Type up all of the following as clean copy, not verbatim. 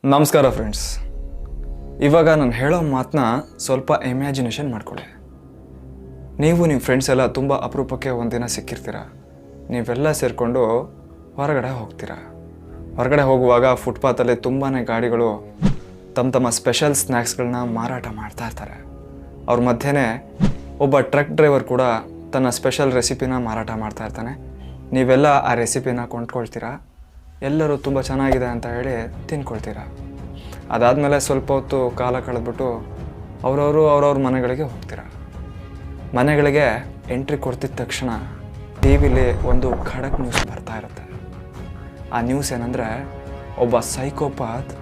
ನಮಸ್ಕಾರ ಫ್ರೆಂಡ್ಸ್. ಇವಾಗ ನಾನು ಹೇಳೋ ಮಾತನ್ನ ಸ್ವಲ್ಪ ಇಮ್ಯಾಜಿನೇಷನ್ ಮಾಡ್ಕೊಳ್ಳಿ. ನೀವು ನಿಮ್ಮ ಫ್ರೆಂಡ್ಸ್ ಎಲ್ಲ ತುಂಬ ಅಪರೂಪಕ್ಕೆ ಒಂದಿನ ಸಿಕ್ಕಿರ್ತೀರ. ನೀವೆಲ್ಲ ಸೇರಿಕೊಂಡು ಹೊರಗಡೆ ಹೋಗ್ತೀರ. ಹೊರಗಡೆ ಹೋಗುವಾಗ ಫುಟ್ಪಾತಲ್ಲಿ ತುಂಬಾ ಗಾಡಿಗಳು ತಮ್ಮ ಸ್ಪೆಷಲ್ ಸ್ನ್ಯಾಕ್ಸ್ಗಳನ್ನ ಮಾರಾಟ ಮಾಡ್ತಾ ಇರ್ತಾರೆ. ಅವ್ರ ಮಧ್ಯೆ ಒಬ್ಬ ಟ್ರಕ್ ಡ್ರೈವರ್ ಕೂಡ ತನ್ನ ಸ್ಪೆಷಲ್ ರೆಸಿಪಿನ ಮಾರಾಟ ಮಾಡ್ತಾ ಇರ್ತಾನೆ. ನೀವೆಲ್ಲ ಆ ರೆಸಿಪಿನ ಕೊಂಡ್ಕೊಳ್ತೀರಾ. ಎಲ್ಲರೂ ತುಂಬ ಚೆನ್ನಾಗಿದೆ ಅಂತ ಹೇಳಿ ತಿನ್ಕೊಳ್ತೀರಾ. ಅದಾದಮೇಲೆ ಸ್ವಲ್ಪ ಹೊತ್ತು ಕಾಲ ಕಳೆದ್ಬಿಟ್ಟು ಅವ್ರವ್ರ ಮನೆಗಳಿಗೆ ಹೋಗ್ತೀರಾ. ಮನೆಗಳಿಗೆ ಎಂಟ್ರಿ ಕೊಡ್ತಿದ್ದ ತಕ್ಷಣ ಟಿ ವಿಲಿ ಒಂದು ಖಡಕ್ ನ್ಯೂಸ್ ಬರ್ತಾ ಇರುತ್ತೆ. ಆ ನ್ಯೂಸ್ ಏನಂದರೆ, ಒಬ್ಬ ಸೈಕೋಪಾತ್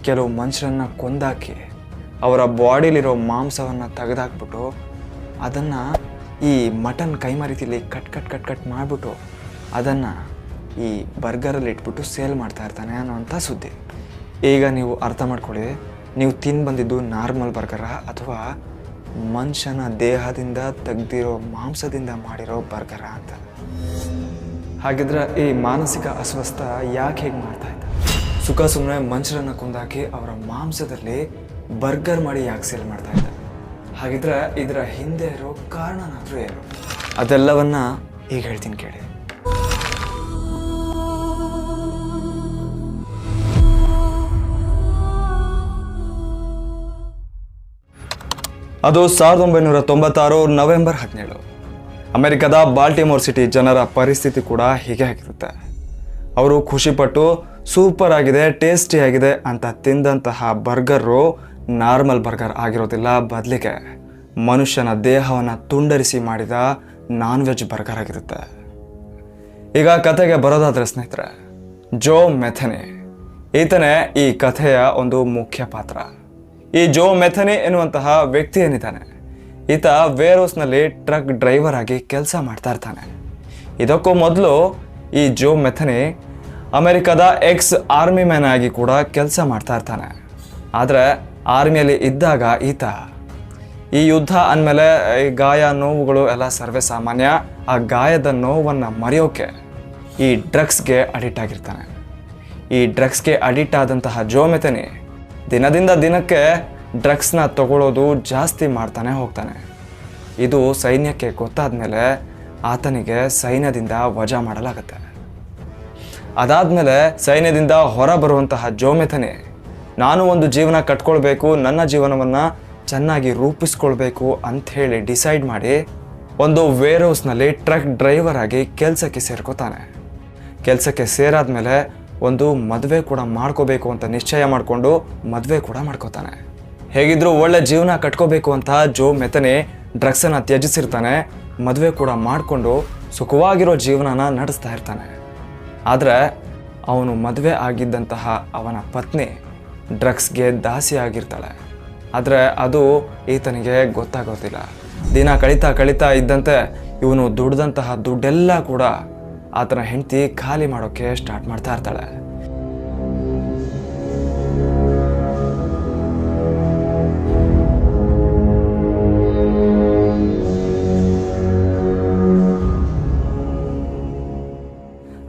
ಕೆಲವು ಮನುಷ್ಯರನ್ನು ಕೊಂದಾಕಿ ಅವರ ಬಾಡಿಲಿರೋ ಮಾಂಸವನ್ನು ತೆಗೆದಾಕ್ಬಿಟ್ಟು ಅದನ್ನು ಈ ಮಟನ್ ಕೈಮಾ ರೀತಿಯಲ್ಲಿ ಕಟ್ ಮಾಡಿಬಿಟ್ಟು ಅದನ್ನು ಈ ಬರ್ಗರಲ್ಲಿ ಇಟ್ಬಿಟ್ಟು ಸೇಲ್ ಮಾಡ್ತಾ ಇರ್ತಾನೆ ಅನ್ನೋವಂಥ ಸುದ್ದಿ. ಈಗ ನೀವು ಅರ್ಥ ಮಾಡ್ಕೊಳ್ಳಿ, ನೀವು ತಿಂದು ಬಂದಿದ್ದು ನಾರ್ಮಲ್ ಬರ್ಗರ ಅಥವಾ ಮನುಷ್ಯನ ದೇಹದಿಂದ ತೆಗ್ದಿರೋ ಮಾಂಸದಿಂದ ಮಾಡಿರೋ ಬರ್ಗರ ಅಂತ. ಹಾಗಿದ್ರೆ ಈ ಮಾನಸಿಕ ಅಸ್ವಸ್ಥ ಯಾಕೆ ಹೇಗೆ ಮಾಡ್ತಾ ಇದ್ದ? ಸುಖ ಸುಮ್ಮನೆ ಮನುಷ್ಯರನ್ನು ಕೊಂದಾಕಿ ಅವರ ಮಾಂಸದಲ್ಲಿ ಬರ್ಗರ್ ಮಾಡಿ ಯಾಕೆ ಸೇಲ್ ಮಾಡ್ತಾ ಇದ್ದ? ಹಾಗಿದ್ರೆ ಇದರ ಹಿಂದೆ ಇರೋ ಕಾರಣನಾದರೂ ಏನು? ಅದೆಲ್ಲವನ್ನ ಈಗ ಹೇಳ್ತೀನಿ ಕೇಳಿ. ಅದು 1996 ನವೆಂಬರ್ 17. ಅಮೆರಿಕದ ಬಾಲ್ಟಿಮೋರ್ ಸಿಟಿ ಜನರ ಪರಿಸ್ಥಿತಿ ಕೂಡ ಹೀಗೆ ಆಗಿರುತ್ತೆ. ಅವರು ಖುಷಿಪಟ್ಟು ಸೂಪರ್ ಆಗಿದೆ, ಟೇಸ್ಟಿ ಆಗಿದೆ ಅಂತ ತಿಂದಂತಹ ಬರ್ಗರು ನಾರ್ಮಲ್ ಬರ್ಗರ್ ಆಗಿರೋದಿಲ್ಲ, ಬದಲಿಗೆ ಮನುಷ್ಯನ ದೇಹವನ್ನು ತುಂಡರಿಸಿ ಮಾಡಿದ ನಾನ್ ವೆಜ್ ಬರ್ಗರ್ ಆಗಿರುತ್ತೆ. ಈಗ ಕಥೆಗೆ ಬರೋದಾದ್ರೆ ಸ್ನೇಹಿತರೆ, ಜೋ ಮೆಥನಿ ಈತನೇ ಈ ಕಥೆಯ ಒಂದು ಮುಖ್ಯ ಪಾತ್ರ. ಈ ಜೋ ಮೆಥನಿ ಎನ್ನುವಂತಹ ವ್ಯಕ್ತಿ ಏನಿದ್ದಾನೆ, ಈತ ವೇರ್ಹೌಸ್ನಲ್ಲಿ ಟ್ರಕ್ ಡ್ರೈವರ್ ಆಗಿ ಕೆಲಸ ಮಾಡ್ತಾ ಇರ್ತಾನೆ. ಇದಕ್ಕೂ ಮೊದಲು ಈ ಜೋ ಮೆಥನಿ ಅಮೆರಿಕದ ಎಕ್ಸ್ ಆರ್ಮಿ ಮ್ಯಾನ್ ಆಗಿ ಕೂಡ ಕೆಲಸ ಮಾಡ್ತಾ ಇರ್ತಾನೆ. ಆದರೆ ಆರ್ಮಿಯಲ್ಲಿ ಇದ್ದಾಗ ಈತ ಈ ಯುದ್ಧ ಅಂದಮೇಲೆ ಈ ಗಾಯ ನೋವುಗಳು ಎಲ್ಲ ಸರ್ವೇ ಸಾಮಾನ್ಯ. ಆ ಗಾಯದ ನೋವನ್ನು ಮರೆಯೋಕೆ ಈ ಡ್ರಗ್ಸ್ಗೆ ಅಡಿಕ್ಟ್ ಆಗಿರ್ತಾನೆ. ಈ ಡ್ರಗ್ಸ್ಗೆ ಅಡಿಕ್ಟ್ ಆದಂತಹ ಜೋ ಮೆಥನಿ ದಿನದಿಂದ ದಿನಕ್ಕೆ ಡ್ರಗ್ಸ್ನ ತಗೊಳ್ಳೋದು ಜಾಸ್ತಿ ಮಾಡ್ತಾನೆ ಹೋಗ್ತಾನೆ. ಇದು ಸೈನ್ಯಕ್ಕೆ ಗೊತ್ತಾದ ಮೇಲೆ ಆತನಿಗೆ ಸೈನ್ಯದಿಂದ ವಜಾ ಮಾಡಲಾಗುತ್ತೆ. ಅದಾದಮೇಲೆ ಸೈನ್ಯದಿಂದ ಹೊರ ಬರುವಂತಹ ಜೋ ಮೆಥನಿ, ನಾನು ಒಂದು ಜೀವನ ಕಟ್ಕೊಳ್ಬೇಕು, ನನ್ನ ಜೀವನವನ್ನು ಚೆನ್ನಾಗಿ ರೂಪಿಸ್ಕೊಳ್ಬೇಕು ಅಂಥೇಳಿ ಡಿಸೈಡ್ ಮಾಡಿ ಒಂದು ವೇರ್ಹೌಸ್ನಲ್ಲಿ ಟ್ರಕ್ ಡ್ರೈವರ್ ಆಗಿ ಕೆಲಸಕ್ಕೆ ಸೇರ್ಕೋತಾನೆ. ಕೆಲಸಕ್ಕೆ ಸೇರಾದ್ಮೇಲೆ ಒಂದು ಮದುವೆ ಕೂಡ ಮಾಡ್ಕೋಬೇಕು ಅಂತ ನಿಶ್ಚಯ ಮಾಡಿಕೊಂಡು ಮದುವೆ ಕೂಡ ಮಾಡ್ಕೋತಾನೆ. ಹೇಗಿದ್ರೂ ಒಳ್ಳೆ ಜೀವನ ಕಟ್ಕೋಬೇಕು ಅಂತ ಜೋ ಮೆಥನಿ ಡ್ರಗ್ಸನ್ನು ತ್ಯಜಿಸಿರ್ತಾನೆ. ಮದುವೆ ಕೂಡ ಮಾಡಿಕೊಂಡು ಸುಖವಾಗಿರೋ ಜೀವನನ ನಡೆಸ್ತಾ ಇರ್ತಾನೆ. ಆದರೆ ಅವನು ಮದುವೆ ಆಗಿದ್ದಂತಹ ಅವನ ಪತ್ನಿ ಡ್ರಗ್ಸ್ಗೆ ದಾಸಿ ಆಗಿರ್ತಾಳೆ. ಆದರೆ ಅದು ಈತನಿಗೆ ಗೊತ್ತಾಗೋದಿಲ್ಲ. ದಿನ ಕಳೀತಾ ಇದ್ದಂತೆ ಇವನು ದುಡ್ದಂತಹ ದುಡ್ಡೆಲ್ಲ ಕೂಡ ಆತನ ಹೆಂಡತಿ ಖಾಲಿ ಮಾಡೋಕ್ಕೆ ಸ್ಟಾರ್ಟ್ ಮಾಡ್ತಾ ಇರ್ತಾಳೆ.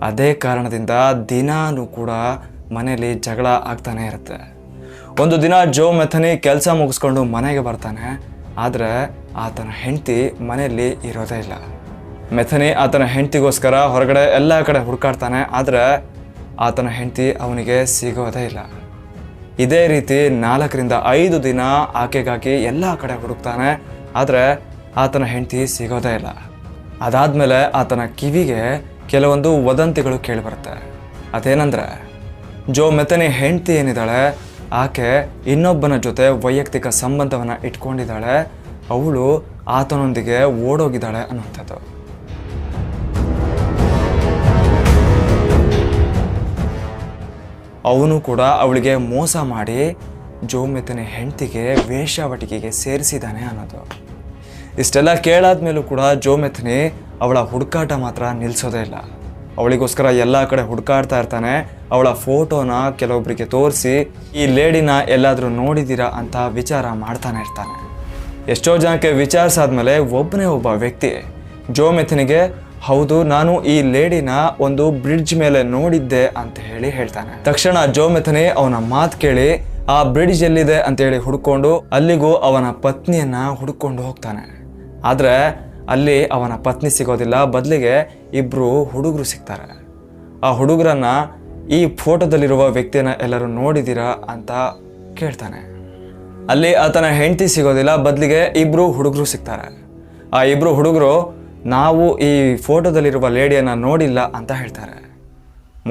ಅದೇ ಕಾರಣದಿಂದ ದಿನಾನೂ ಕೂಡ ಮನೆಯಲ್ಲಿ ಜಗಳ ಆಗ್ತಾನೆ ಇರುತ್ತೆ. ಒಂದು ದಿನ ಜೋ ಮೆಥನಿ ಕೆಲಸ ಮುಗಿಸ್ಕೊಂಡು ಮನೆಗೆ ಬರ್ತಾನೆ. ಆದರೆ ಆತನ ಹೆಂಡತಿ ಮನೆಯಲ್ಲಿ ಇರೋದೇ ಇಲ್ಲ. ಮೆಥನಿ ಆತನ ಹೆಂಡತಿಗೋಸ್ಕರ ಹೊರಗಡೆ ಎಲ್ಲ ಕಡೆ ಹುಡುಕಾಡ್ತಾನೆ. ಆದರೆ ಆತನ ಹೆಂಡತಿ ಅವನಿಗೆ ಸಿಗೋದೇ ಇಲ್ಲ. ಇದೇ ರೀತಿ 4ರಿಂದ 5 ದಿನ ಆಕೆಗಾಗಿ ಎಲ್ಲ ಕಡೆ ಹುಡುಕ್ತಾನೆ. ಆದರೆ ಆತನ ಹೆಂಡತಿ ಸಿಗೋದೇ ಇಲ್ಲ. ಅದಾದಮೇಲೆ ಆತನ ಕಿವಿಗೆ ಕೆಲವೊಂದು ವದಂತಿಗಳು ಕೇಳಿಬರುತ್ತೆ. ಅದೇನೆಂದರೆ, ಜೋ ಮೆಥನಿ ಹೆಂಡತಿ ಏನಿದ್ದಾಳೆ ಆಕೆ ಇನ್ನೊಬ್ಬನ ಜೊತೆ ವೈಯಕ್ತಿಕ ಸಂಬಂಧವನ್ನು ಇಟ್ಕೊಂಡಿದ್ದಾಳೆ, ಅವಳು ಆತನೊಂದಿಗೆ ಓಡೋಗಿದ್ದಾಳೆ ಅನ್ನುವಂಥದ್ದು. ಅವನು ಕೂಡ ಅವಳಿಗೆ ಮೋಸ ಮಾಡಿ ಜೋ ಮೆಥನಿ ಹೆಂಡತಿಗೆ ವೇಶ್ಯಾವಟಿಕೆಗೆ ಸೇರಿಸಿದ್ದಾನೆ ಅನ್ನೋದು. ಇಷ್ಟೆಲ್ಲ ಕೇಳಾದ್ಮೇಲೂ ಕೂಡ ಜೋ ಮೆಥನಿ ಅವಳ ಹುಡುಕಾಟ ಮಾತ್ರ ನಿಲ್ಲಿಸೋದೇ ಇಲ್ಲ. ಅವಳಿಗೋಸ್ಕರ ಎಲ್ಲ ಕಡೆ ಹುಡುಕಾಡ್ತಾ ಇರ್ತಾನೆ. ಅವಳ ಫೋಟೋನ ಕೆಲವೊಬ್ಬರಿಗೆ ತೋರಿಸಿ ಈ ಲೇಡಿನ ಎಲ್ಲಾದರೂ ನೋಡಿದ್ದೀರಾ ಅಂತ ವಿಚಾರ ಮಾಡ್ತಾನೆ ಇರ್ತಾನೆ. ಎಷ್ಟೋ ಜನಕ್ಕೆ ವಿಚಾರಿಸಾದ್ಮೇಲೆ ಒಬ್ಬ ವ್ಯಕ್ತಿ ಜೋ ಮೆಥನಿಗೆ ಹೌದು, ನಾನು ಈ ಲೇಡಿನ ಒಂದು ಬ್ರಿಡ್ಜ್ ಮೇಲೆ ನೋಡಿದ್ದೆ ಅಂತ ಹೇಳ್ತಾನೆ. ತಕ್ಷಣ ಜೋ ಮೆಥನಿ ಅವನ ಮಾತು ಕೇಳಿ ಆ ಬ್ರಿಡ್ಜ್ ಎಲ್ಲಿದೆ ಅಂತೇಳಿ ಹುಡ್ಕೊಂಡು ಅಲ್ಲಿಗೂ ಅವನ ಪತ್ನಿಯನ್ನ ಹುಡ್ಕೊಂಡು ಹೋಗ್ತಾನೆ. ಆದ್ರೆ ಅಲ್ಲಿ ಅವನ ಪತ್ನಿ ಸಿಗೋದಿಲ್ಲ, ಬದಲಿಗೆ ಇಬ್ರು ಹುಡುಗರು ಸಿಗ್ತಾರೆ. ಆ ಹುಡುಗರನ್ನ ಈ ಫೋಟೋದಲ್ಲಿರುವ ವ್ಯಕ್ತಿಯನ್ನ ಎಲ್ಲರೂ ನೋಡಿದ್ದೀರಾ ಅಂತ ಕೇಳ್ತಾನೆ. ಅಲ್ಲಿ ಆತನ ಹೆಂಡತಿ ಸಿಗೋದಿಲ್ಲ, ಬದಲಿಗೆ ಇಬ್ರು ಹುಡುಗರು ಸಿಗ್ತಾರೆ. ಆ ಇಬ್ರು ಹುಡುಗರು ನಾವು ಈ ಫೋಟೋದಲ್ಲಿರುವ ಲೇಡಿಯನ್ನ ನೋಡಿಲ್ಲ ಅಂತ ಹೇಳ್ತಾರೆ.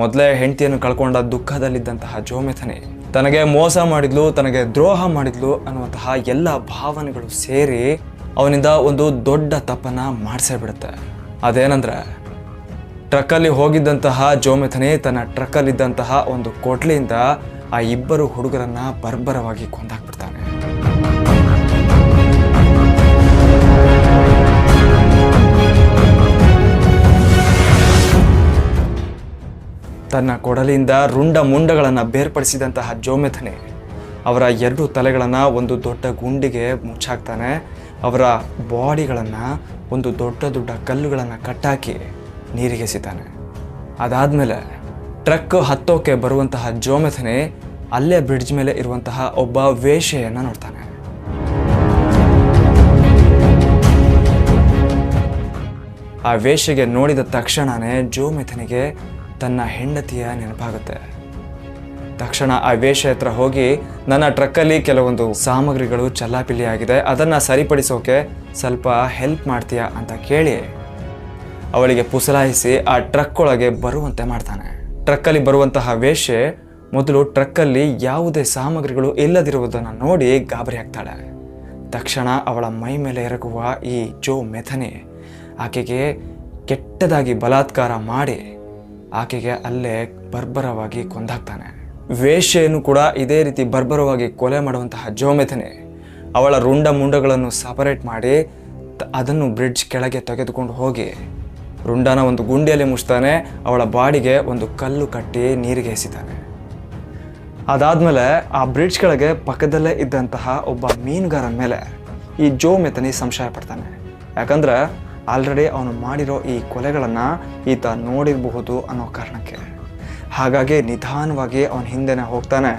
ಮೊದಲೇ ಹೆಂಡತಿಯನ್ನು ಕಳ್ಕೊಂಡ ದುಃಖದಲ್ಲಿದ್ದಂತಹ ಜೋ ಮೆಥನಿ ತನಗೆ ಮೋಸ ಮಾಡಿದ್ಲು, ತನಗೆ ದ್ರೋಹ ಮಾಡಿದ್ಲು ಅನ್ನುವಂತಹ ಎಲ್ಲ ಭಾವನೆಗಳು ಸೇರಿ ಅವನಿಂದ ಒಂದು ದೊಡ್ಡ ತಪ್ಪನ್ನ ಮಾಡಿಸೇ ಬಿಡುತ್ತೆ. ಅದೇನಂದ್ರೆ, ಟ್ರಕ್ಕಲ್ಲಿ ಹೋಗಿದ್ದಂತಹ ಜೋ ಮೆಥನಿ ತನ್ನ ಟ್ರಕ್ಕಲ್ಲಿದ್ದಂತಹ ಒಂದು ಕೊಡ್ಲಿಯಿಂದ ಆ ಇಬ್ಬರು ಹುಡುಗರನ್ನ ಬರ್ಬರವಾಗಿ ಕೊಂದಾಕ್ಬಿಡ್ತಾನೆ. ತನ್ನ ಕೊಡಲಿಯಿಂದ ರುಂಡ ಮುಂಡಗಳನ್ನು ಬೇರ್ಪಡಿಸಿದಂತಹ ಜೋ ಮೆಥನಿ ಅವರ 2 ತಲೆಗಳನ್ನು ಒಂದು ದೊಡ್ಡ ಗುಂಡಿಗೆ ಮುಚ್ಚಾಕ್ತಾನೆ. ಅವರ ಬಾಡಿಗಳನ್ನು ಒಂದು ದೊಡ್ಡ ದೊಡ್ಡ ಕಲ್ಲುಗಳನ್ನು ಕಟ್ಟಾಕಿ ನೀರಿಗೆ ಎಸಿತಾನೆ. ಅದಾದಮೇಲೆ ಟ್ರಕ್ ಹತ್ತೋಕೆ ಬರುವಂತಹ ಜೋ ಮೆಥನಿ ಅಲ್ಲೇ ಬ್ರಿಡ್ಜ್ ಮೇಲೆ ಇರುವಂತಹ ಒಬ್ಬ ವೇಶ್ಯೆಯನ್ನು ನೋಡ್ತಾನೆ. ಆ ವೇಶ್ಯೆಗೆ ನೋಡಿದ ತಕ್ಷಣನೇ ಜೋ ಮೆಥನಿಗೆ ತನ್ನ ಹೆಂಡತಿಯ ನೆನಪಾಗುತ್ತೆ. ತಕ್ಷಣ ಆ ವೇಶ್ಯೆ ಹತ್ರ ಹೋಗಿ, ನನ್ನ ಟ್ರಕ್ಕಲ್ಲಿ ಕೆಲವೊಂದು ಸಾಮಗ್ರಿಗಳು ಚಲ್ಲಾಪಿಲ್ಲಿ ಆಗಿದೆ, ಅದನ್ನು ಸರಿಪಡಿಸೋಕೆ ಸ್ವಲ್ಪ ಹೆಲ್ಪ್ ಮಾಡ್ತೀಯಾ ಅಂತ ಕೇಳಿ ಅವಳಿಗೆ ಪುಸಲಾಯಿಸಿ ಆ ಟ್ರಕ್ ಒಳಗೆ ಬರುವಂತೆ ಮಾಡ್ತಾನೆ. ಟ್ರಕ್ಕಲ್ಲಿ ಬರುವಂತಹ ವೇಶ್ಯೆ ಮೊದಲು ಟ್ರಕ್ಕಲ್ಲಿ ಯಾವುದೇ ಸಾಮಗ್ರಿಗಳು ಇಲ್ಲದಿರುವುದನ್ನು ನೋಡಿ ಗಾಬರಿ ಆಗ್ತಾಳೆ. ತಕ್ಷಣ ಅವಳ ಮೈ ಮೇಲೆ ಎರಗುವ ಈ ಜೋ ಮೆಥನಿ ಆಕೆಗೆ ಕೆಟ್ಟದಾಗಿ ಬಲಾತ್ಕಾರ ಮಾಡಿ ಆಕೆಗೆ ಅಲ್ಲೇ ಬರ್ಬರವಾಗಿ ಕೊಂದಾಕ್ತಾನೆ. ವೇಶ್ಯೆಯನ್ನು ಕೂಡ ಇದೇ ರೀತಿ ಬರ್ಬರವಾಗಿ ಕೊಲೆ ಮಾಡುವಂತಹ ಜೋ ಮೆಥನಿ ಅವಳ ರುಂಡ ಮುಂಡಗಳನ್ನು ಸಪರೇಟ್ ಮಾಡಿ ಅದನ್ನು ಬ್ರಿಡ್ಜ್ ಕೆಳಗೆ ತೆಗೆದುಕೊಂಡು ಹೋಗಿ ರುಂಡನ ಒಂದು ಗುಂಡಿಯಲ್ಲಿ ಮುಚ್ತಾನೆ. ಅವಳ ಬಾಡಿಗೆ ಒಂದು ಕಲ್ಲು ಕಟ್ಟಿ ನೀರಿಗೆ ಎಸಿತಾನೆ. ಅದಾದಮೇಲೆ ಆ ಬ್ರಿಡ್ಜ್ ಕೆಳಗೆ ಪಕ್ಕದಲ್ಲೇ ಇದ್ದಂತಹ ಒಬ್ಬ ಮೀನುಗಾರನ ಮೇಲೆ ಈ ಜೋ ಮೆಥನಿ ಸಂಶಯ ಪಡ್ತಾನೆ. ಯಾಕಂದ್ರೆ ಆಲ್ರೆಡಿ ಅವನು ಮಾಡಿರೋ ಈ ಕೊಲೆಗಳನ್ನು ಈತ ನೋಡಿರಬಹುದು ಅನ್ನೋ ಕಾರಣಕ್ಕೆ. ಹಾಗಾಗಿ ನಿಧಾನವಾಗಿ ಅವನ ಹಿಂದೆನೇ ಹೋಗ್ತಾನೆ.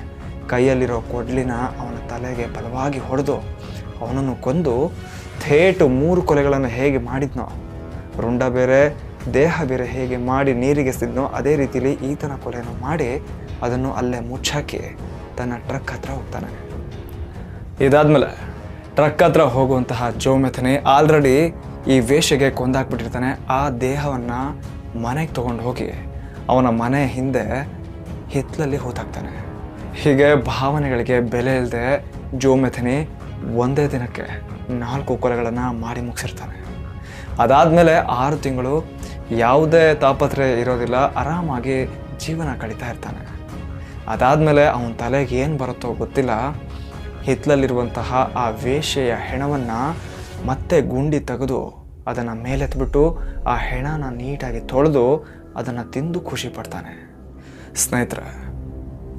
ಕೈಯಲ್ಲಿರೋ ಕೊಡ್ಲಿನ ಅವನ ತಲೆಗೆ ಬಲವಾಗಿ ಹೊಡೆದು ಅವನನ್ನು ಕೊಂದು ಥೇಟು 3 ಕೊಲೆಗಳನ್ನು ಹೇಗೆ ಮಾಡಿದ್ನೋ, ರುಂಡ ಬೇರೆ ದೇಹ ಬೇರೆ ಹೇಗೆ ಮಾಡಿ ನೀರಿಗೆ ಎಸೆದ್ನೋ ಅದೇ ರೀತಿಯಲ್ಲಿ ಈತನ ಕೊಲೆಯನ್ನು ಮಾಡಿ ಅದನ್ನು ಅಲ್ಲೇ ಮುಚ್ಚಾಕಿ ತನ್ನ ಟ್ರಕ್ ಹತ್ರ ಹೋಗ್ತಾನೆ. ಇದಾದ್ಮೇಲೆ ಟ್ರಕ್ ಹತ್ರ ಹೋಗುವಂತಹ ಜೋ ಮೆಥನಿ ಆಲ್ರೆಡಿ ಈ ವೇಶ್ಯೆಗೆ ಕೊಂದಾಕ್ಬಿಟ್ಟಿರ್ತಾನೆ. ಆ ದೇಹವನ್ನು ಮನೆಗೆ ತೊಗೊಂಡು ಹೋಗಿ ಅವನ ಮನೆ ಹಿಂದೆ ಹಿತ್ತಲಲ್ಲಿ ಹೂತಾಕ್ತಾನೆ. ಹೀಗೆ ಭಾವನೆಗಳಿಗೆ ಬೆಲೆ ಇಲ್ಲದೆ ಜೋ ಮೆಥನಿ ಒಂದೇ ದಿನಕ್ಕೆ 4 ಕೊಲೆಗಳನ್ನು ಮಾಡಿ ಮುಗಿಸಿರ್ತಾನೆ. ಅದಾದಮೇಲೆ 6 ತಿಂಗಳು ಯಾವುದೇ ತಾಪತ್ರಯ ಇರೋದಿಲ್ಲ, ಆರಾಮಾಗಿ ಜೀವನ ಕಳೀತಾ ಇರ್ತಾನೆ. ಅದಾದಮೇಲೆ ಅವನ ತಲೆಗೆ ಏನು ಬರುತ್ತೋ ಗೊತ್ತಿಲ್ಲ, ಹಿತ್ತಲಲ್ಲಿರುವಂತಹ ಆ ವೇಶ್ಯೆಯ ಹೆಣವನ್ನು ಮತ್ತೆ ಗುಂಡಿ ತೆಗೆದು ಅದನ್ನು ಮೇಲೆತ್ಬಿಟ್ಟು ಆ ಹೆಣನ ನೀಟಾಗಿ ತೊಳೆದು ಅದನ್ನು ತಿಂದು ಖುಷಿ ಪಡ್ತಾನೆ. ಸ್ನೇಹಿತರೆ,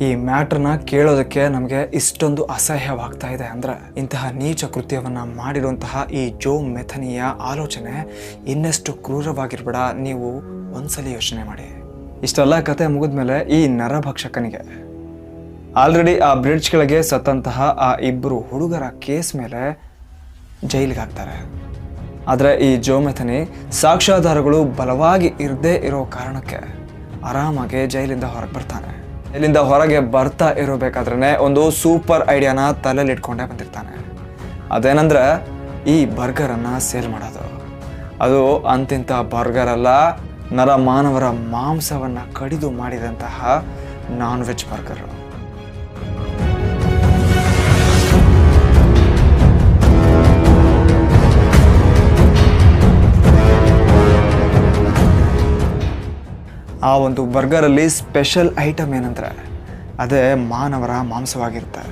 ಈ ಮ್ಯಾಟ್ರನ್ನ ಕೇಳೋದಕ್ಕೆ ನಮಗೆ ಇಷ್ಟೊಂದು ಅಸಹ್ಯವಾಗ್ತಾ ಇದೆ ಅಂದರೆ ಇಂತಹ ನೀಚ ಕೃತ್ಯವನ್ನು ಮಾಡಿರುವಂತಹ ಈ ಜೋ ಮೆಥನಿಯ ಆಲೋಚನೆ ಇನ್ನೆಷ್ಟು ಕ್ರೂರವಾಗಿರ್ಬೇಡ, ನೀವು ಒಂದ್ಸಲಿ ಯೋಚನೆ ಮಾಡಿ. ಇಷ್ಟೆಲ್ಲ ಕತೆ ಮುಗಿದ್ಮೇಲೆ ಈ ನರಭಕ್ಷಕನಿಗೆ ಆಲ್ರೆಡಿ ಆ ಬ್ರಿಡ್ಜ್ ಕೆಳಗೆ ಸತ್ತಂತಹ ಆ 2 ಹುಡುಗರ ಕೇಸ್ ಮೇಲೆ ಜೈಲಿಗೆ ಹಾಕ್ತಾರೆ. ಆದರೆ ಈ ಜೋ ಮೆಥನಿ ಸಾಕ್ಷ್ಯಾಧಾರಗಳು ಬಲವಾಗಿ ಇರದೇ ಇರೋ ಕಾರಣಕ್ಕೆ ಆರಾಮಾಗಿ ಜೈಲಿಂದ ಹೊರಗೆ ಬರ್ತಾನೆ. ಇಲ್ಲಿಂದ ಹೊರಗೆ ಬರ್ತಾ ಇರಬೇಕಾದ್ರೆ ಒಂದು ಸೂಪರ್ ಐಡಿಯಾನ ತಲೆಯಲ್ಲಿ ಇಟ್ಕೊಂಡೇ ಬಂದಿರ್ತಾನೆ. ಅದೇನಂದ್ರೆ ಈ ಬರ್ಗರನ್ನು ಸೇಲ್ ಮಾಡೋದು. ಅದು ಅಂತಿಂಥ ಬರ್ಗರ್ ಅಲ್ಲ, ನರಮಾನವರ ಮಾಂಸವನ್ನು ಕಡಿದು ಮಾಡಿದಂತಹ ನಾನ್ ವೆಜ್ ಬರ್ಗರು. ಆ ಒಂದು ಬರ್ಗರಲ್ಲಿ ಸ್ಪೆಷಲ್ ಐಟಮ್ ಏನಂದರೆ ಅದೇ ಮಾನವರ ಮಾಂಸವಾಗಿರುತ್ತೆ.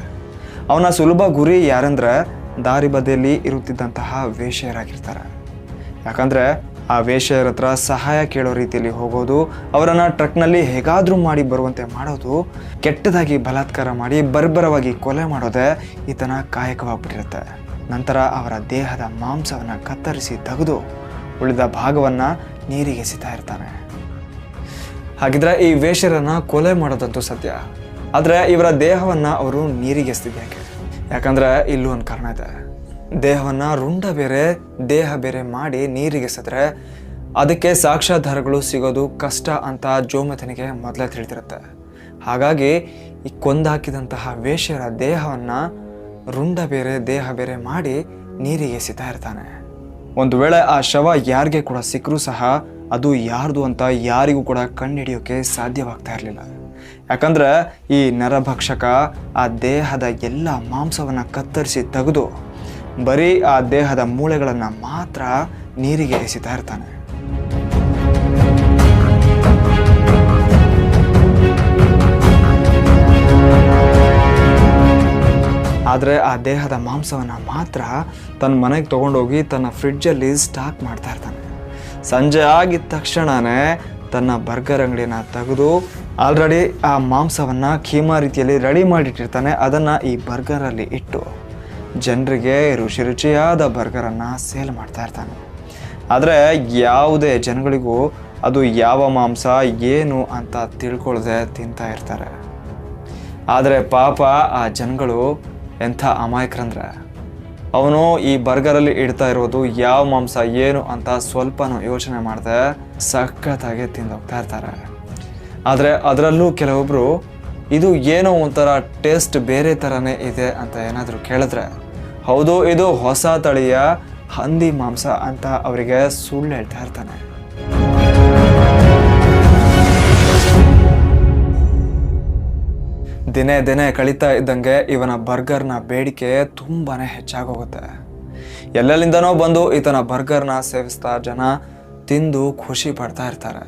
ಅವನ ಸುಲಭ ಗುರಿ ಯಾರಂದ್ರೆ ದಾರಿ ಬದಿಯಲ್ಲಿ ಇರುತ್ತಿದ್ದಂತಹ ವೇಶ್ಯರಾಗಿರ್ತಾರೆ. ಯಾಕಂದರೆ ಆ ವೇಶ್ಯರ ಹತ್ರ ಸಹಾಯ ಕೇಳೋ ರೀತಿಯಲ್ಲಿ ಹೋಗೋದು, ಅವರನ್ನು ಟ್ರಕ್ನಲ್ಲಿ ಹೇಗಾದರೂ ಮಾಡಿ ಬರುವಂತೆ ಮಾಡೋದು, ಕೆಟ್ಟದಾಗಿ ಬಲಾತ್ಕಾರ ಮಾಡಿ ಬರ್ಬರವಾಗಿ ಕೊಲೆ ಮಾಡೋದೇ ಈತನ ಕಾಯಕವಾಗ್ಬಿಟ್ಟಿರುತ್ತೆ. ನಂತರ ಅವರ ದೇಹದ ಮಾಂಸವನ್ನು ಕತ್ತರಿಸಿ ತೆಗೆದು ಉಳಿದ ಭಾಗವನ್ನು ನೀರಿಗೆ ಎಸಿತಾ ಇರ್ತಾನೆ. ಹಾಗಿದ್ರೆ ಈ ವೇಶ್ಯರನ್ನ ಕೊಲೆ ಮಾಡೋದಂತೂ ಸತ್ಯ, ಆದರೆ ಇವರ ದೇಹವನ್ನ ಅವರು ನೀರಿಗೆ ಎಸ್ತಿದ್ಯಾಕೆ? ಯಾಕಂದ್ರೆ ಇಲ್ಲೂ ಒಂದು ಕಾರಣ ಇದೆ. ದೇಹವನ್ನ ರುಂಡ ಬೇರೆ ದೇಹ ಬೇರೆ ಮಾಡಿ ನೀರಿಗೆ ಎಸೆದ್ರೆ ಅದಕ್ಕೆ ಸಾಕ್ಷ್ಯಾಧಾರಗಳು ಸಿಗೋದು ಕಷ್ಟ ಅಂತ ಜೋ ಮೆಥನಿಗೆ ಮೊದಲೇ ತಿಳಿದಿರುತ್ತೆ. ಹಾಗಾಗಿ ಈ ಕೊಂದಾಕಿದಂತಹ ವೇಶ್ಯರ ದೇಹವನ್ನ ರುಂಡ ಬೇರೆ ದೇಹ ಬೇರೆ ಮಾಡಿ ನೀರಿಗೆ ಎಸಿತಾ ಇರ್ತಾನೆ. ಒಂದು ವೇಳೆ ಆ ಶವ ಯಾರಿಗೆ ಕೂಡ ಸಿಕ್ಕರೂ ಸಹ ಅದು ಯಾರ್ದು ಅಂತ ಯಾರಿಗೂ ಕೂಡ ಕಂಡುಹಿಡಿಯೋಕೆ ಸಾಧ್ಯವಾಗ್ತಾ ಇರಲಿಲ್ಲ. ಯಾಕಂದ್ರೆ ಈ ನರಭಕ್ಷಕ ಆ ದೇಹದ ಎಲ್ಲ ಮಾಂಸವನ್ನು ಕತ್ತರಿಸಿ ತೆಗೆದು ಬರೀ ಆ ದೇಹದ ಮೂಳೆಗಳನ್ನು ಮಾತ್ರ ನೀರಿಗೆ ಎಸಿತಾ ಇರ್ತಾನೆ. ಆದರೆ ಆ ದೇಹದ ಮಾಂಸವನ್ನು ಮಾತ್ರ ತನ್ನ ಮನೆಗೆ ತೊಗೊಂಡೋಗಿ ತನ್ನ ಫ್ರಿಡ್ಜಲ್ಲಿ ಸ್ಟಾಕ್ ಮಾಡ್ತಾ ಇರ್ತಾನೆ. ಸಂಜೆ ಆಗಿದ ತಕ್ಷಣವೇ ತನ್ನ ಬರ್ಗರ್ ಅಂಗಡಿನ ತೆಗೆದು ಆಲ್ರೆಡಿ ಆ ಮಾಂಸವನ್ನು ಕೀಮಾ ರೀತಿಯಲ್ಲಿ ರೆಡಿ ಮಾಡಿಟ್ಟಿರ್ತಾನೆ. ಅದನ್ನು ಈ ಬರ್ಗರಲ್ಲಿ ಇಟ್ಟು ಜನರಿಗೆ ರುಚಿ ರುಚಿಯಾದ ಬರ್ಗರನ್ನು ಸೇಲ್ ಮಾಡ್ತಾ ಇರ್ತಾನೆ. ಆದರೆ ಯಾವುದೇ ಜನಗಳಿಗೂ ಅದು ಯಾವ ಮಾಂಸ ಏನು ಅಂತ ತಿಳ್ಕೊಳ್ಳದೆ ತಿಂತಾ ಇರ್ತಾರೆ. ಆದರೆ ಪಾಪ ಆ ಜನಗಳು ಎಂಥ ಅಮಾಯಕರಂದ್ರೆ ಅವನು ಈ ಬರ್ಗರಲ್ಲಿ ಇಡ್ತಾ ಇರೋದು ಯಾವ ಮಾಂಸ ಏನು ಅಂತ ಸ್ವಲ್ಪನೂ ಯೋಚನೆ ಮಾಡದೆ ಸಖತ್ತಾಗಿ ತಿಂದೋಗ್ತಾ ಇರ್ತಾರೆ. ಆದರೆ ಅದರಲ್ಲೂ ಕೆಲವೊಬ್ಬರು ಇದು ಏನೋ ಒಂಥರ ಟೇಸ್ಟ್ ಬೇರೆ ಥರನೇ ಇದೆ ಅಂತ ಏನಾದರೂ ಕೇಳಿದ್ರೆ ಹೌದು ಇದು ಹೊಸ ತಳಿಯ ಹಂದಿ ಮಾಂಸ ಅಂತ ಅವರಿಗೆ ಸುಳ್ಳು ಹೇಳ್ತಾ ಇರ್ತಾನೆ. ದಿನೇ ದಿನೇ ಕಳೀತಾ ಇದ್ದಂಗೆ ಇವನ ಬರ್ಗರ್ನ ಬೇಡಿಕೆ ತುಂಬಾ ಹೆಚ್ಚಾಗೋಗುತ್ತೆ. ಎಲ್ಲೆಲ್ಲಿಂದನೋ ಬಂದು ಈತನ ಬರ್ಗರ್ನ ಸೇವಿಸ್ತಾ ಜನ ತಿಂದು ಖುಷಿ ಪಡ್ತಾ ಇರ್ತಾರೆ.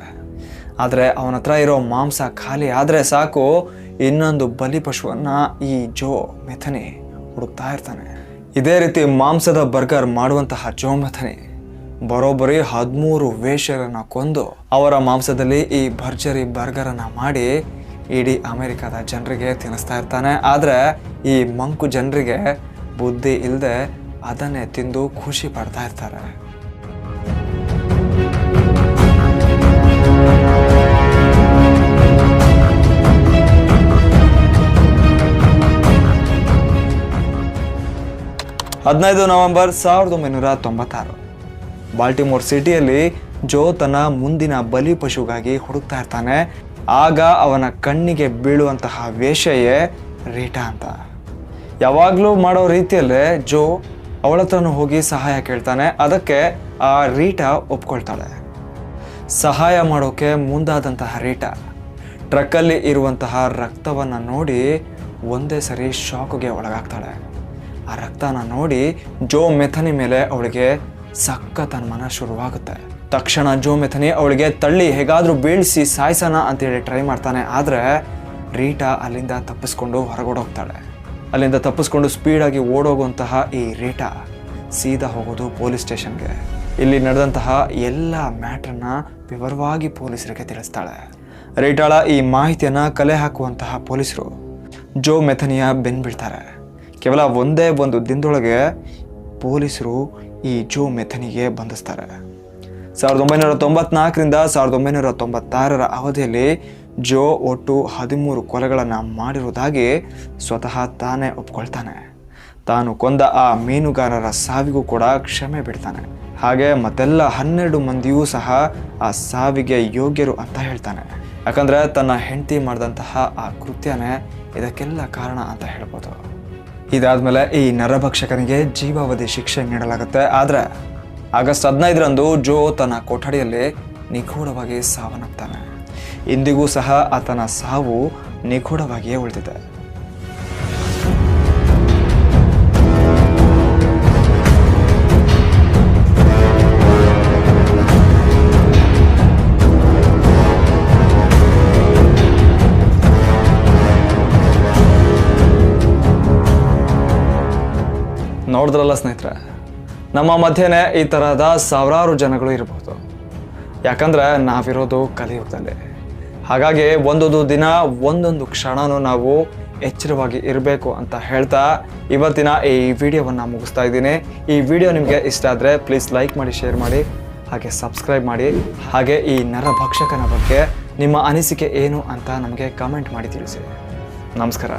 ಆದರೆ ಅವನ ಹತ್ರ ಇರೋ ಮಾಂಸ ಖಾಲಿ ಆದರೆ ಸಾಕು ಇನ್ನೊಂದು ಬಲಿ ಪಶುವನ್ನು ಈ ಜೋ ಮೆಥನಿ ಹುಡುಕ್ತಾ ಇರ್ತಾನೆ. ಇದೇ ರೀತಿ ಮಾಂಸದ ಬರ್ಗರ್ ಮಾಡುವಂತಹ ಜೋ ಮೆಥನಿ ಬರೋಬ್ಬರಿ 13 ವೇಶ್ಯರನ್ನು ಕೊಂದು ಅವರ ಮಾಂಸದಲ್ಲಿ ಈ ಭರ್ಜರಿ ಬರ್ಗರನ್ನು ಮಾಡಿ ಇಡೀ ಅಮೆರಿಕದ ಜನರಿಗೆ ತಿನ್ನಿಸ್ತಾ ಇರ್ತಾನೆ. ಆದರೆ ಈ ಮಂಕು ಜನರಿಗೆ ಬುದ್ಧಿ ಇಲ್ಲದೆ ಅದನ್ನೇ ತಿಂದು ಖುಷಿ ಪಡ್ತಾ ಇರ್ತಾರೆ. ನವೆಂಬರ್ 1996 ಬಾಲ್ಟಿಮೋರ್ ಸಿಟಿಯಲ್ಲಿ ಜೋ ತನ್ನ ಮುಂದಿನ ಬಲಿ ಪಶುಗಾಗಿ ಹುಡುಕ್ತಾ ಇರ್ತಾನೆ. ಆಗ ಅವನ ಕಣ್ಣಿಗೆ ಬೀಳುವಂತಹ ವೇಶ್ಯೆಯೇ ರೀಟಾ ಅಂತ. ಯಾವಾಗಲೂ ಮಾಡೋ ರೀತಿಯಲ್ಲೇ ಜೋ ಅವಳ ಹತ್ರನೂ ಹೋಗಿ ಸಹಾಯ ಕೇಳ್ತಾನೆ. ಅದಕ್ಕೆ ಆ ರೀಟಾ ಒಪ್ಕೊಳ್ತಾಳೆ. ಸಹಾಯ ಮಾಡೋಕೆ ಮುಂದಾದಂತಹ ರೀಟಾ ಟ್ರಕ್ಕಲ್ಲಿ ಇರುವಂತಹ ರಕ್ತವನ್ನು ನೋಡಿ ಒಂದೇ ಸರಿ ಶಾಕ್ಗೆ ಒಳಗಾಗ್ತಾಳೆ. ಆ ರಕ್ತನ ನೋಡಿ ಜೋ ಮೆಥನಿ ಮೇಲೆ ಅವಳಿಗೆ ಸಖತ್ ಅನುಮಾನ ಶುರುವಾಗುತ್ತೆ. ತಕ್ಷಣ ಜೋ ಮೆಥನಿ ಅವಳಿಗೆ ತಳ್ಳಿ ಹೇಗಾದರೂ ಬೀಳಿಸಿ ಸಾಯಿಸೋಣ ಅಂತೇಳಿ ಟ್ರೈ ಮಾಡ್ತಾನೆ. ಆದರೆ ರೀಟಾ ಅಲ್ಲಿಂದ ತಪ್ಪಿಸ್ಕೊಂಡು ಹೊರಗೋಡೋಗ್ತಾಳೆ. ಅಲ್ಲಿಂದ ತಪ್ಪಿಸ್ಕೊಂಡು ಸ್ಪೀಡಾಗಿ ಓಡೋಗುವಂತಹ ಈ ರೀಟಾ ಸೀದಾ ಹೋಗೋದು ಪೊಲೀಸ್ ಸ್ಟೇಷನ್ಗೆ. ಇಲ್ಲಿ ನಡೆದಂತಹ ಎಲ್ಲ ಮ್ಯಾಟ್ರನ್ನ ವಿವರವಾಗಿ ಪೊಲೀಸರಿಗೆ ತಿಳಿಸ್ತಾಳೆ. ರೀಟಾಳ ಈ ಮಾಹಿತಿಯನ್ನು ಕಲೆ ಹಾಕುವಂತಹ ಪೊಲೀಸರು ಜೋ ಮೆಥನಿಯ ಬೆನ್ನು ಬೀಳ್ತಾರೆ. ಕೇವಲ ಒಂದೇ ಒಂದು ದಿನದೊಳಗೆ ಪೊಲೀಸರು ಈ ಜೋ ಮೆಥನಿಗೆ ಬಂಧಿಸ್ತಾರೆ. 1994ರಿಂದ 1996 ಅವಧಿಯಲ್ಲಿ ಜೋ ಒಟ್ಟು 13 ಕೊಲೆಗಳನ್ನು ಮಾಡಿರುವುದಾಗಿ ಸ್ವತಃ ತಾನೇ ಒಪ್ಕೊಳ್ತಾನೆ. ತಾನು ಕೊಂದ ಆ ಮೀನುಗಾರರ ಸಾವಿಗೂ ಕೂಡ ಕ್ಷಮೆ ಬಿಡ್ತಾನೆ. ಹಾಗೆ ಮತ್ತೆಲ್ಲ 12 ಮಂದಿಯೂ ಸಹ ಆ ಸಾವಿಗೆ ಯೋಗ್ಯರು ಅಂತ ಹೇಳ್ತಾನೆ. ಯಾಕಂದರೆ ತನ್ನ ಹೆಂಡತಿ ಮಾಡಿದಂತಹ ಆ ಕೃತ್ಯನೇ ಇದಕ್ಕೆಲ್ಲ ಕಾರಣ ಅಂತ ಹೇಳ್ಬೋದು. ಇದಾದ್ಮೇಲೆ ಈ ನರಭಕ್ಷಕನಿಗೆ ಜೀವಾವಧಿ ಶಿಕ್ಷೆ ನೀಡಲಾಗುತ್ತೆ. ಆದರೆ ಆಗಸ್ಟ್ 15ರಂದು ಜೋ ತನ್ನ ಕೊಠಡಿಯಲ್ಲಿ ನಿಗೂಢವಾಗಿ ಸಾವನ್ನಪ್ತಾನೆ. ಇಂದಿಗೂ ಸಹ ಆತನ ಸಾವು ನಿಗೂಢವಾಗಿಯೇ ಉಳಿದಿದೆ. ನೋಡಿದ್ರಲ್ಲ ಸ್ನೇಹಿತರೆ, ನಮ್ಮ ಮಧ್ಯೆನೇ ಈ ತರಹದ ಸಾವಿರಾರು ಜನಗಳು ಇರಬಹುದು. ಯಾಕಂದ್ರೆ ನಾವಿರೋದು ಕಲಿಯುಗದಲ್ಲಿ. ಹಾಗಾಗಿ ಒಂದೊಂದು ದಿನ ಒಂದೊಂದು ಕ್ಷಣನೂ ನಾವು ಎಚ್ಚರವಾಗಿ ಇರಬೇಕು ಅಂತ ಹೇಳ್ತಾ ಇವತ್ತಿನ ಈ ವಿಡಿಯೋವನ್ನು ಮುಗಿಸ್ತಾ ಇದ್ದೀನಿ. ಈ ವಿಡಿಯೋ ನಿಮಗೆ ಇಷ್ಟ ಆದರೆ ಪ್ಲೀಸ್ ಲೈಕ್ ಮಾಡಿ, ಶೇರ್ ಮಾಡಿ, ಹಾಗೆ ಸಬ್ಸ್ಕ್ರೈಬ್ ಮಾಡಿ. ಹಾಗೆ ಈ ನರಭಕ್ಷಕನ ಬಗ್ಗೆ ನಿಮ್ಮ ಅನಿಸಿಕೆ ಏನು ಅಂತ ನಮಗೆ ಕಮೆಂಟ್ ಮಾಡಿ ತಿಳಿಸಿ. ನಮಸ್ಕಾರ.